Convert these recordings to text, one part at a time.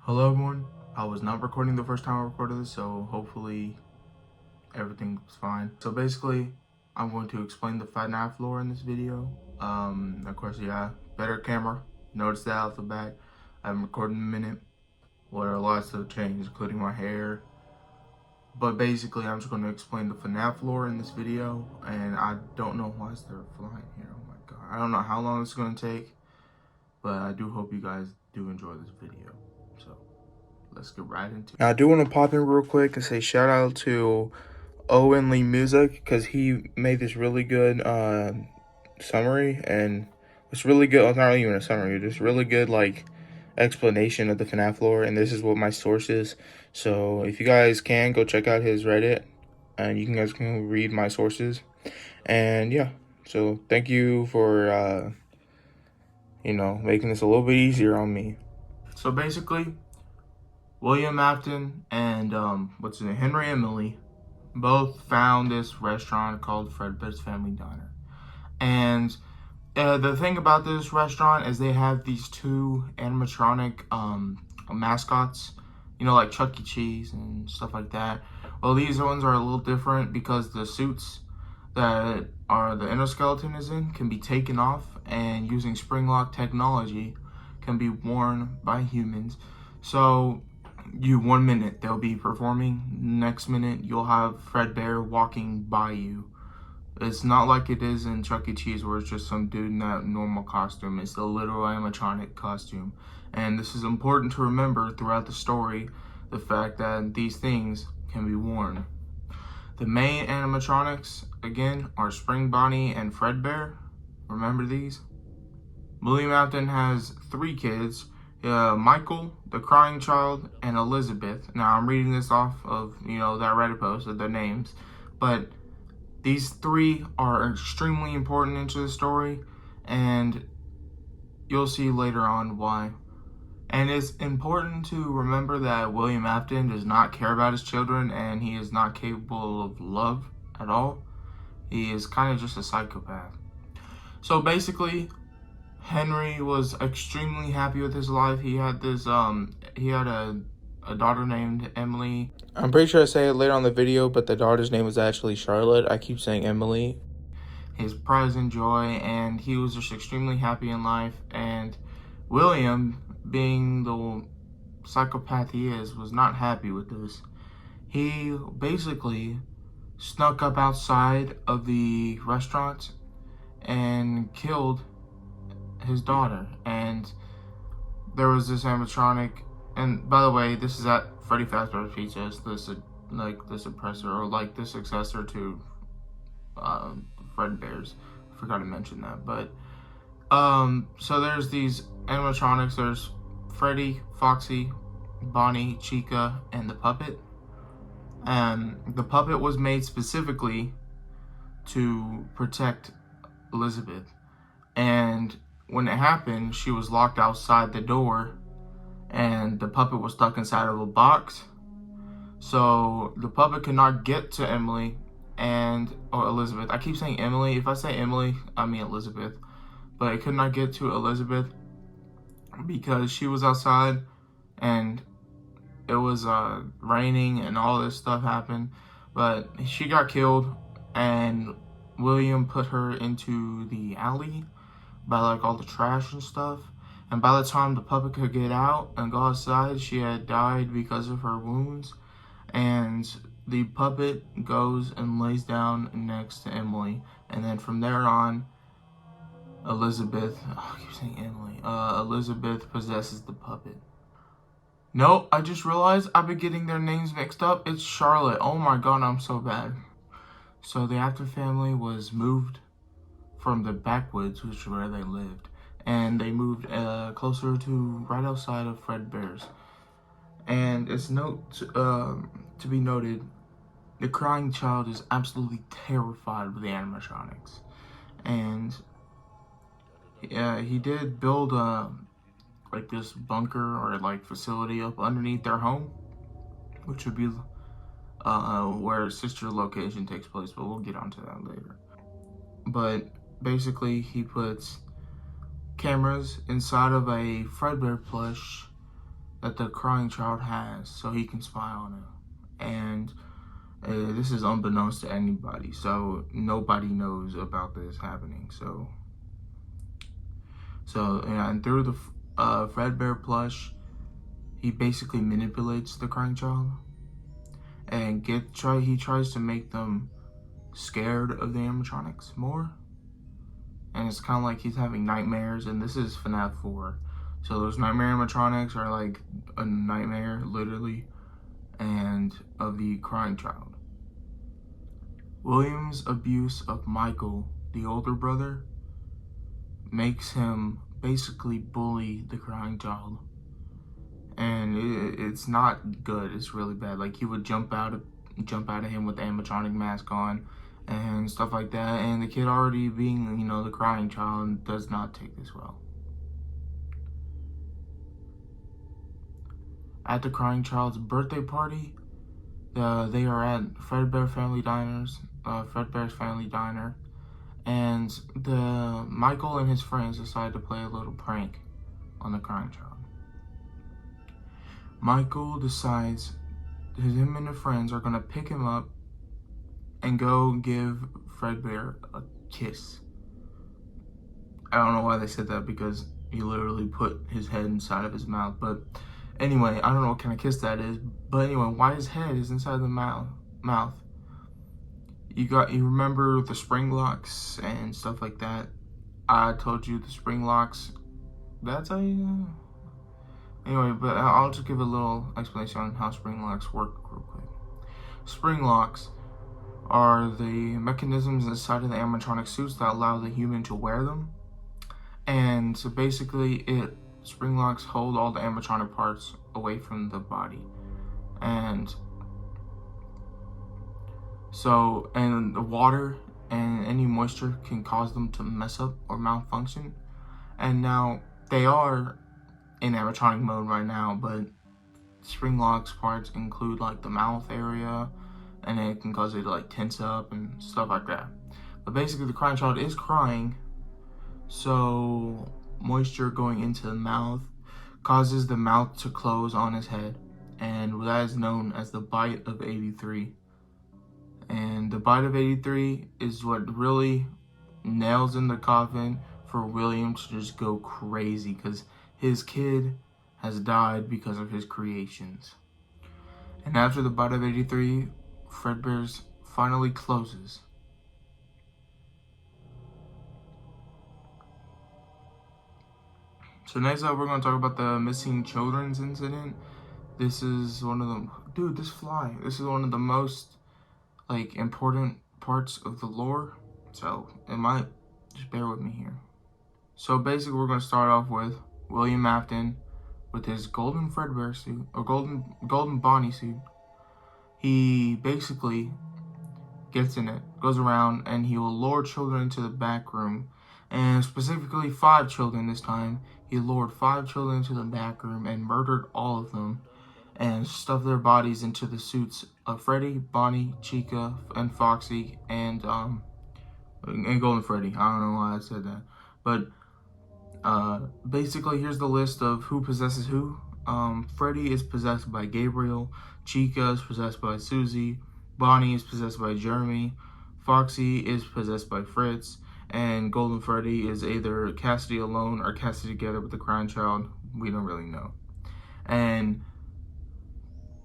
Hello everyone. I was not recording the first time I recorded this, so hopefully everything's fine. So basically, I'm going to explain the Fnaf lore in this video. Of course, yeah, better camera. Notice that off the back. I haven't recorded in a minute. Where lots have changed, including my hair. But basically, I'm just going to explain the Fnaf lore in this video, and I don't know why is there a fly in here. Oh my god. I don't know how long it's going to take, but I do hope you guys do enjoy this video. So let's get right into it. Now, I do want to pop in real quick and say shout out to Owen Lee Music because he made this really good summary, and it's really good. Well, not even a summary, just really good like explanation of the FNAF lore, and this is what my source is. So if you guys can go check out his Reddit, and you guys can read my sources. And yeah, so thank you for making this a little bit easier on me. So basically, William Afton and Henry Emily both found this restaurant called Freddy's Family Diner. And the thing about this restaurant is they have these two animatronic mascots, like Chuck E. Cheese and stuff like that. Well, these ones are a little different because the suits that the endoskeleton is in can be taken off, and using spring lock technology can be worn by humans. So 1 minute they'll be performing, next minute you'll have Fredbear walking by you. It's not like it is in Chuck E. Cheese where it's just some dude in that normal costume. It's the literal animatronic costume. And this is important to remember throughout the story, the fact that these things can be worn. The main animatronics, again, are Spring Bonnie and Fredbear. Remember these? William Afton has 3 kids, Michael, the crying child, and Elizabeth. Now, I'm reading this off of, that Reddit post of their names, but these 3 are extremely important into the story, and you'll see later on why. And it's important to remember that William Afton does not care about his children, and he is not capable of love at all. He is kind of just a psychopath. So basically, Henry was extremely happy with his life. He had this, he had a daughter named Emily. I'm pretty sure I say it later on the video, but the daughter's name was actually Charlotte. I keep saying Emily. His pride and joy, and he was just extremely happy in life. And William, being the psychopath he is, was not happy with this. He basically snuck up outside of the restaurant and killed his daughter. And there was this animatronic, and by the way, this is at Freddy Fazbear's Pizza. It's this like the suppressor, or like the successor to Fredbear's. I forgot to mention that. But so there's these animatronics. There's Freddy, Foxy, Bonnie, Chica, and the puppet. And the puppet was made specifically to protect Elizabeth. And when it happened, she was locked outside the door, and the puppet was stuck inside of a box. So the puppet could not get to Emily or Elizabeth. I keep saying Emily. If I say Emily, I mean Elizabeth. But it could not get to Elizabeth because she was outside, and it was raining, and all this stuff happened. But she got killed, and William put her into the alley by like all the trash and stuff. And by the time the puppet could get out and go outside, she had died because of her wounds. And the puppet goes and lays down next to Emily. And then from there on, Elizabeth possesses the puppet. No, I just realized I've been getting their names mixed up. It's Charlotte. Oh my god, I'm so bad. So the Afton family was moved from the backwoods, which is where they lived, and they moved closer to right outside of Fredbear's. And it's to be noted, the crying child is absolutely terrified of the animatronics, and he did build like this bunker or like facility up underneath their home, which would be where sister location takes place, but we'll get onto that later. But basically, he puts cameras inside of a Fredbear plush that the crying child has so he can spy on him. And this is unbeknownst to anybody, so nobody knows about this happening. So and through the Fredbear plush, he basically manipulates the crying child and he tries to make them scared of the animatronics more. And it's kind of like he's having nightmares, and this is Fnaf 4. So those nightmare animatronics are like a nightmare, literally, and of the crying child. William's abuse of Michael, the older brother, makes him basically bully the crying child. And it's not good, it's really bad. Like, he would jump out at him with the animatronic mask on and stuff like that. And the kid, already being, you know, the crying child, does not take this well. At the crying child's birthday party, they are at Fredbear's Family Diner, and Michael and his friends decide to play a little prank on the crying child. Michael decides him and the friends are gonna pick him up and go give Fredbear a kiss. I don't know why they said that, because he literally put his head inside of his mouth, but anyway, I don't know what kind of kiss that is, but anyway, why his head is inside the mouth. You remember the spring locks and stuff like that? I told you the spring locks, that's how you... Anyway, but I'll just give a little explanation on how spring locks work real quick. Spring locks are the mechanisms inside of the animatronic suits that allow the human to wear them. And so basically, spring locks hold all the animatronic parts away from the body. And so, and the water and any moisture can cause them to mess up or malfunction. And now they are in animatronic mode right now, but spring locks parts include like the mouth area, and it can cause it to like tense up and stuff like that. But basically, the crying child is crying, so moisture going into the mouth causes the mouth to close on his head, and that is known as the bite of 83. And the bite of 83 is what really nails in the coffin for William to just go crazy, because his kid has died because of his creations. And after the bite of 83, Fredbear's finally closes. So next up, we're going to talk about the missing children's incident. This is one of them. Dude, this fly. This is one of the most, like, important parts of the lore. So, just bear with me here. So basically, we're going to start off with William Afton with his golden Fredbear suit, or golden Bonnie suit. He basically gets in it, goes around, and he will lure children into the back room. And specifically 5 children this time. He lured 5 children into the back room and murdered all of them, and stuffed their bodies into the suits of Freddy, Bonnie, Chica, and Foxy, and Golden Freddy. I don't know why I said that. But basically, here's the list of who possesses who. Freddy is possessed by Gabriel, Chica is possessed by Susie, Bonnie is possessed by Jeremy, Foxy is possessed by Fritz, and Golden Freddy is either Cassidy alone or Cassidy together with the crying child. We don't really know. And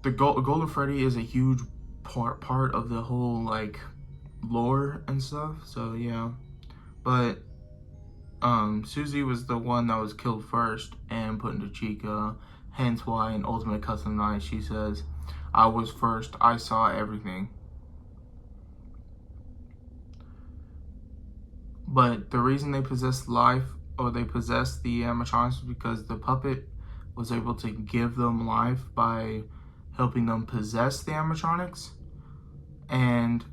the Golden Freddy is a huge part of the whole, like, lore and stuff. So yeah, but Susie was the one that was killed first and put into Chica. Hence why in Ultimate Custom Night she says, "I was first. I saw everything." But the reason they possessed life, or they possessed the animatronics, was because the puppet was able to give them life by helping them possess the animatronics. And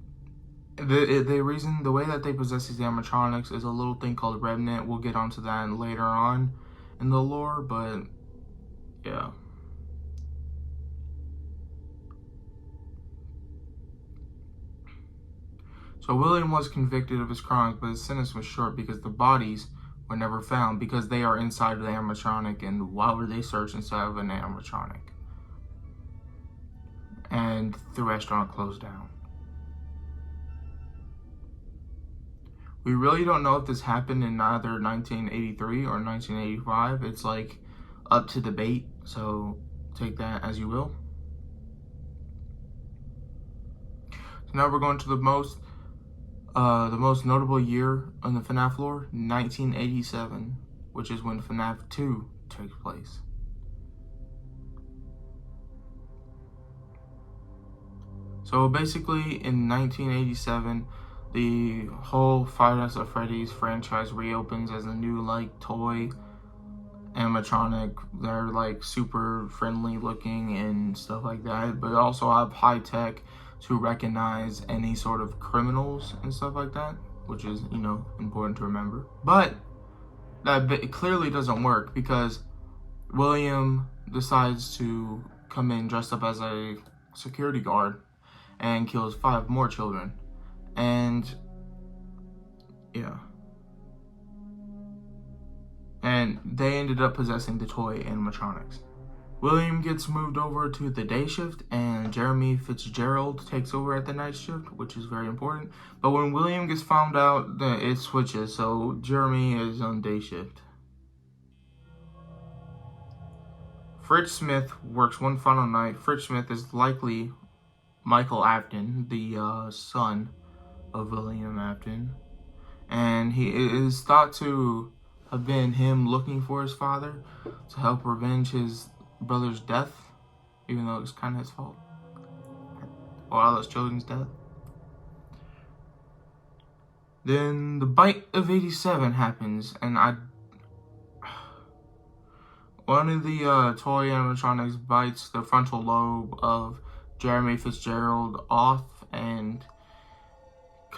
the way that they possess these animatronics is a little thing called Remnant. We'll get onto that later on in the lore, but yeah. So William was convicted of his crimes, but his sentence was short because the bodies were never found because they are inside of the animatronic, and why would they search inside of an animatronic? And the restaurant closed down. We really don't know if this happened in either 1983 or 1985. It's like up to debate, so take that as you will. So now we're going to the most notable year on the Fnaf lore, 1987, which is when Fnaf 2 takes place. So basically, in 1987, the whole Five Nights at Freddy's franchise reopens as a new like toy animatronic. They're like super friendly looking and stuff like that, but also have high tech to recognize any sort of criminals and stuff like that, which is, you know, important to remember. But that clearly doesn't work because William decides to come in dressed up as a security guard and kills 5 more children. And yeah. And they ended up possessing the toy animatronics. William gets moved over to the day shift, and Jeremy Fitzgerald takes over at the night shift, which is very important. But when William gets found out, it switches, so Jeremy is on day shift. Fritz Smith works one final night. Fritz Smith is likely Michael Afton, the son of William Afton. And he is thought to have been him looking for his father to help revenge his brother's death, even though it was kind of his fault, or all those children's death. Then the bite of 87 happens, and one of the toy animatronics bites the frontal lobe of Jeremy Fitzgerald off, and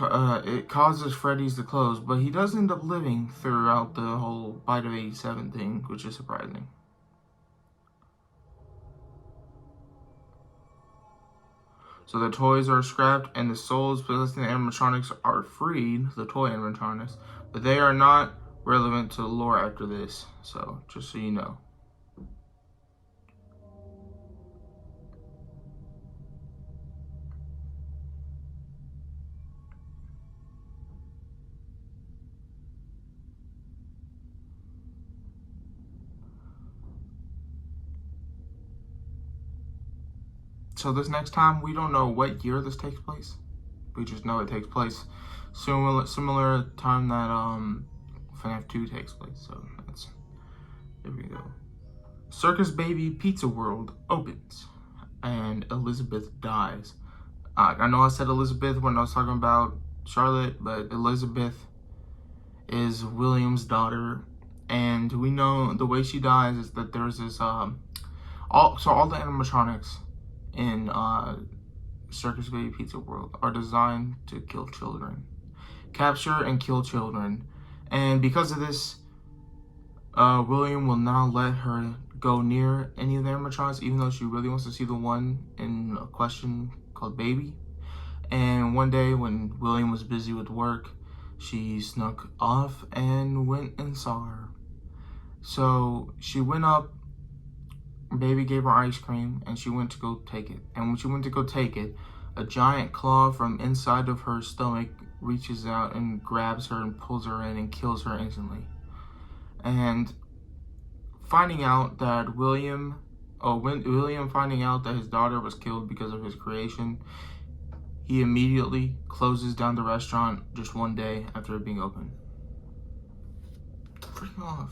it causes Freddy's to close, but he does end up living throughout the whole bite of 87 thing, which is surprising. So the toys are scrapped and the souls possessing the animatronics are freed, the toy animatronics, but they are not relevant to the lore after this, so just so you know. So this next time, we don't know what year this takes place. We just know it takes place similar time that FNAF 2 takes place. So there we go. Circus Baby Pizza World opens, and Elizabeth dies. I know I said Elizabeth when I was talking about Charlotte, but Elizabeth is William's daughter, and we know the way she dies is that there's this all the animatronics in Circus Baby Pizza World are designed to kill children, capture and kill children, and because of this, William will not let her go near any of the animatronics, even though she really wants to see the one in question called Baby. And one day when William was busy with work, she snuck off and went and saw her. So she went up, Baby gave her ice cream, and she went to go take it. And when she went to go take it, a giant claw from inside of her stomach reaches out and grabs her and pulls her in and kills her instantly. And finding out that William finding out that his daughter was killed because of his creation, he immediately closes down the restaurant just one day after it being open. Freaking off.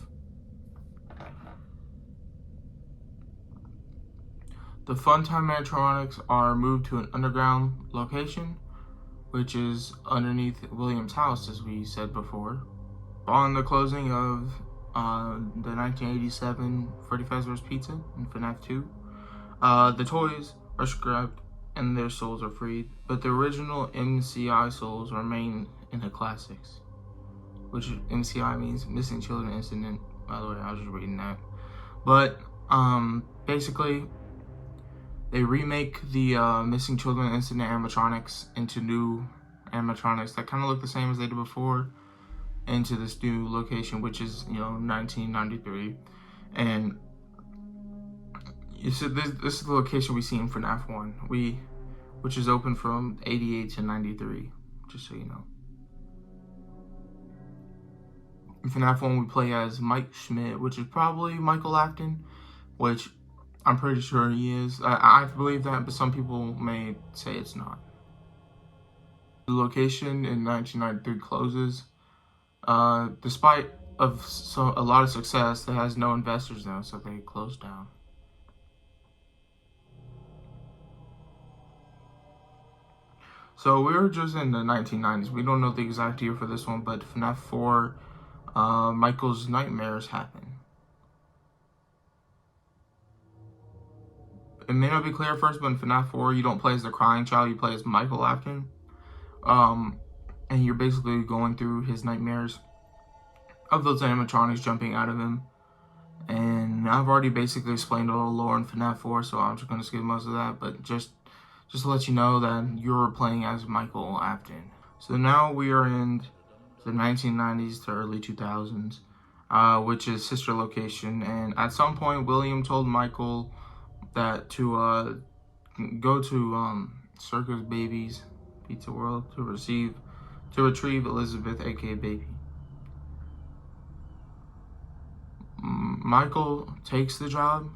The Funtime animatronics are moved to an underground location, which is underneath William's house, as we said before. On the closing of the 1987 Freddy Fazbear's Pizza in FNAF 2, the toys are scrapped and their souls are freed, but the original MCI souls remain in the classics, which MCI means Missing Children Incident. By the way, I was just reading that. But basically, they remake the Missing Children Incident animatronics into new animatronics that kind of look the same as they did before, into this new location, which is 1993, and you said this is the location we see in FNAF 1, which is open from 88 to 93, just so you know. In FNAF 1, we play as Mike Schmidt, which is probably Michael Afton, which I'm pretty sure he is. I believe that, but some people may say it's not. The location in 1993 closes. Despite a lot of success, it has no investors now, so they closed down. So we were just in the 1990s. We don't know the exact year for this one, but FNAF 4, Michael's nightmares happen. It may not be clear at first, but in FNAF 4, you don't play as the crying child, you play as Michael Afton. And you're basically going through his nightmares of those animatronics jumping out of him. And I've already basically explained all the lore in FNAF 4, so I'm just going to skip most of that. But just to let you know that you're playing as Michael Afton. So now we are in the 1990s to early 2000s, which is sister location. And at some point, William told Michael that to go to Circus Baby's Pizza World to retrieve Elizabeth, aka Baby. Michael takes the job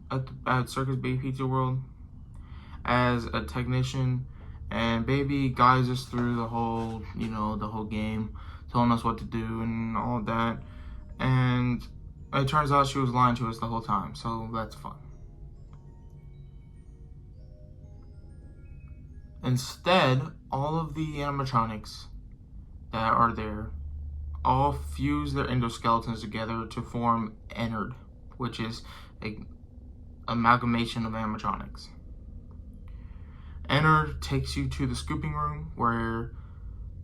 at Circus Baby Pizza World as a technician, and Baby guides us through the whole, the whole game, telling us what to do and all that. And it turns out she was lying to us the whole time, so that's fun. Instead, all of the animatronics that are there all fuse their endoskeletons together to form Enard, which is an amalgamation of animatronics. Enard takes you to the scooping room where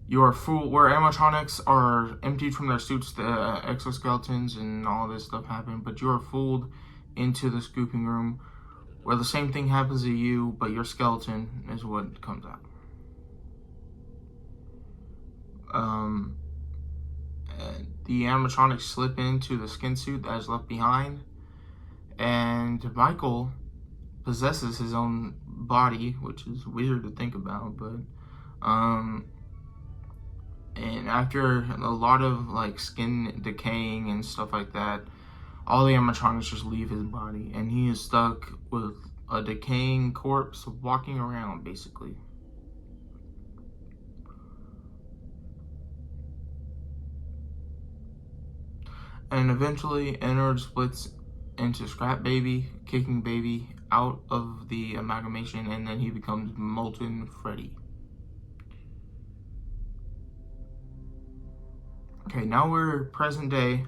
where animatronics are emptied from their suits, the exoskeletons and all this stuff happen, but you are fooled into the scooping room where the same thing happens to you, but your skeleton is what comes out. The animatronics slip into the skin suit that is left behind, and Michael possesses his own body, which is weird to think about, but and after a lot of skin decaying and stuff like that, all the animatronics just leave his body, and he is stuck with a decaying corpse walking around, basically. And eventually, Enard splits into Scrap Baby, kicking Baby out of the amalgamation, and then he becomes Molten Freddy. Okay, now we're present day,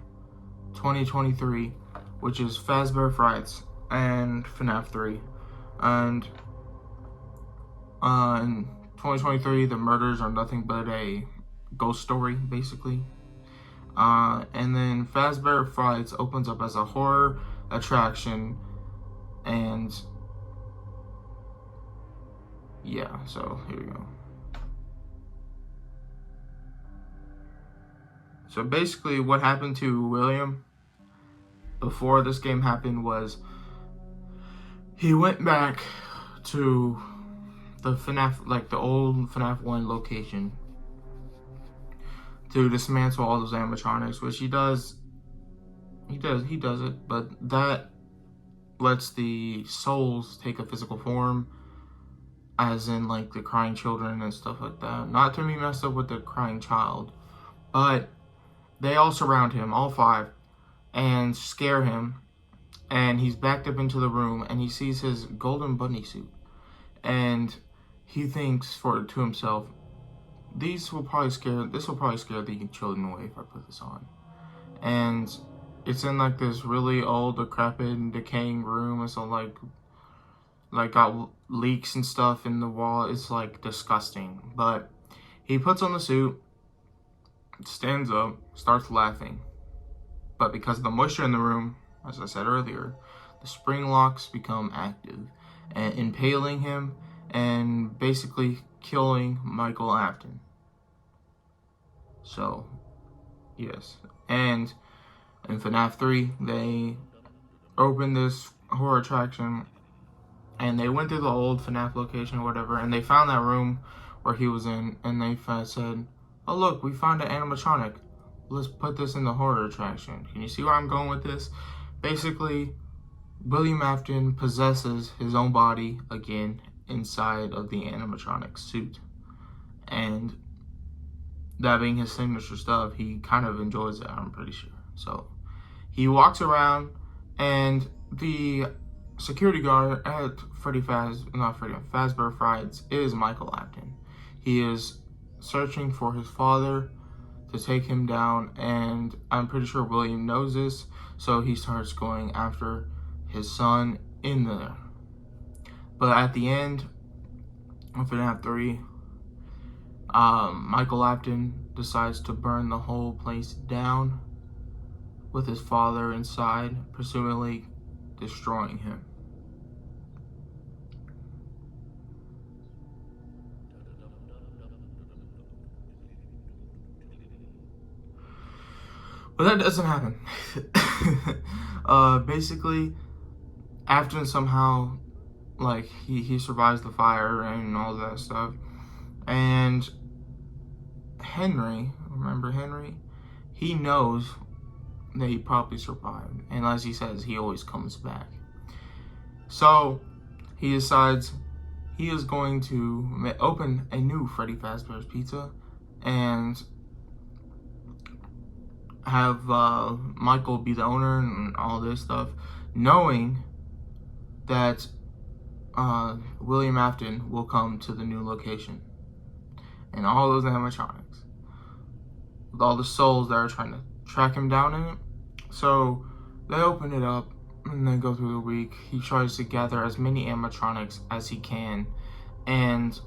2023, which is Fazbear Frights and FNAF 3. And in 2023, the murders are nothing but a ghost story, basically. And then Fazbear Frights opens up as a horror attraction, and yeah, so here we go. So basically what happened to William before this game happened was he went back to the FNAF, the old FNAF 1 location to dismantle all those animatronics, which he does it, but that lets the souls take a physical form, as in the crying children and stuff like that. Not to be messed up with the crying child, but they all surround him, all 5, and scare him, and he's backed up into the room, and he sees his golden bunny suit, and he thinks to himself, this will probably scare the children away if I put this on. And it's in this really old, decrepit, and decaying room. It's all got leaks and stuff in the wall. It's disgusting. But he puts on the suit, stands up, starts laughing. But because of the moisture in the room, as I said earlier, the spring locks become active and impaling him and basically killing Michael Afton. So Yes. And in FNAF 3, they opened this horror attraction, and they went through the old FNAF location or whatever, and they found that room where he was in, and they said, oh look, we found an animatronic. Let's put this in the horror attraction. Can you see where I'm going with this? Basically, William Afton possesses his own body again inside of the animatronic suit. And that being his signature stuff, he kind of enjoys it, I'm pretty sure. So he walks around, and the security guard at Fazbear Frights is Michael Afton. He is searching for his father to take him down, and I'm pretty sure William knows this, so he starts going after his son in there. But at the end of FNAF 3, Michael Afton decides to burn the whole place down with his father inside, presumably destroying him. But that doesn't happen. Basically, Afton somehow, like, he survives the fire and all that stuff. And Henry, remember Henry? He knows that he probably survived. And as he says, he always comes back. So, he decides he is going to open a new Freddy Fazbear's Pizza and have Michael be the owner and all this stuff, knowing that William Afton will come to the new location. And all those animatronics, with all the souls that are trying to track him down in it. So they open it up, and they go through the week. He tries to gather as many animatronics as he can, and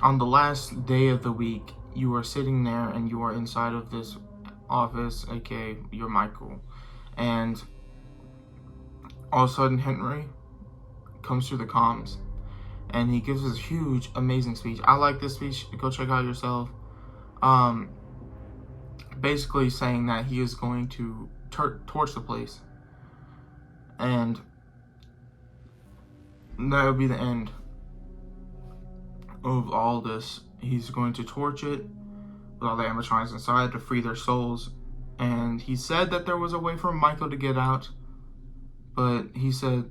on the last day of the week, you are sitting there and you are inside of this office, aka you're Michael, and all of a sudden Henry comes through the comms, and he gives this huge, amazing speech. I like this speech. Go check out yourself. Basically saying that he is going to torch the place, and that would be the end of all this. He's going to torch it with all the animatronics inside to free their souls. And he said that there was a way for Michael to get out, but he said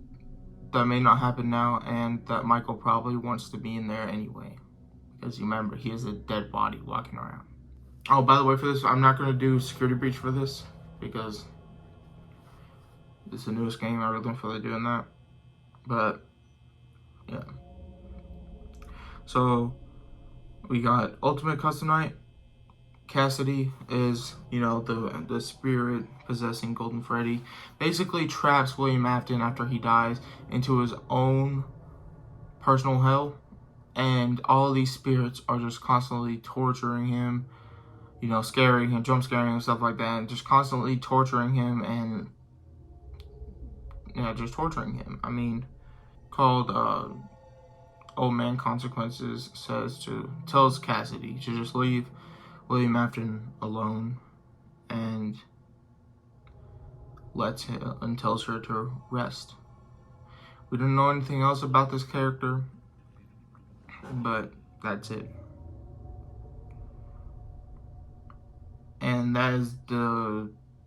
that may not happen now, and that Michael probably wants to be in there anyway, because you remember, he has a dead body walking around. Oh, by the way, for this, I'm not going to do security breach for this, because this is the newest game. I really don't feel like doing that. But yeah, so we got Ultimate Custom Night. Cassidy is, you know, the spirit possessing Golden Freddy, basically traps William Afton after he dies into his own personal hell, and all these spirits are just constantly torturing him, you know, scaring him, jump scaring him, stuff like that, and just constantly torturing him, and yeah, just torturing him. I mean, called Old Man Consequences tells Cassidy to just leave William Afton alone, and and tells her to rest. We don't know anything else about this character, but that's it. And that is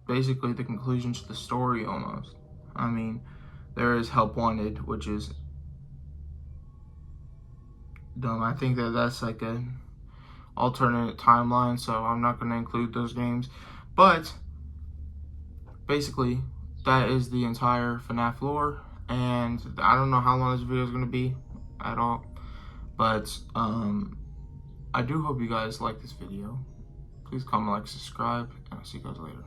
basically the conclusion to the story, almost. I mean, there is Help Wanted, which is dumb. I think that's like a alternate timeline, so I'm not going to include those games. But basically, that is the entire FNAF lore, and I don't know how long this video is going to be at all, but I do hope you guys like this video. Please comment, like, subscribe, and I'll see you guys later.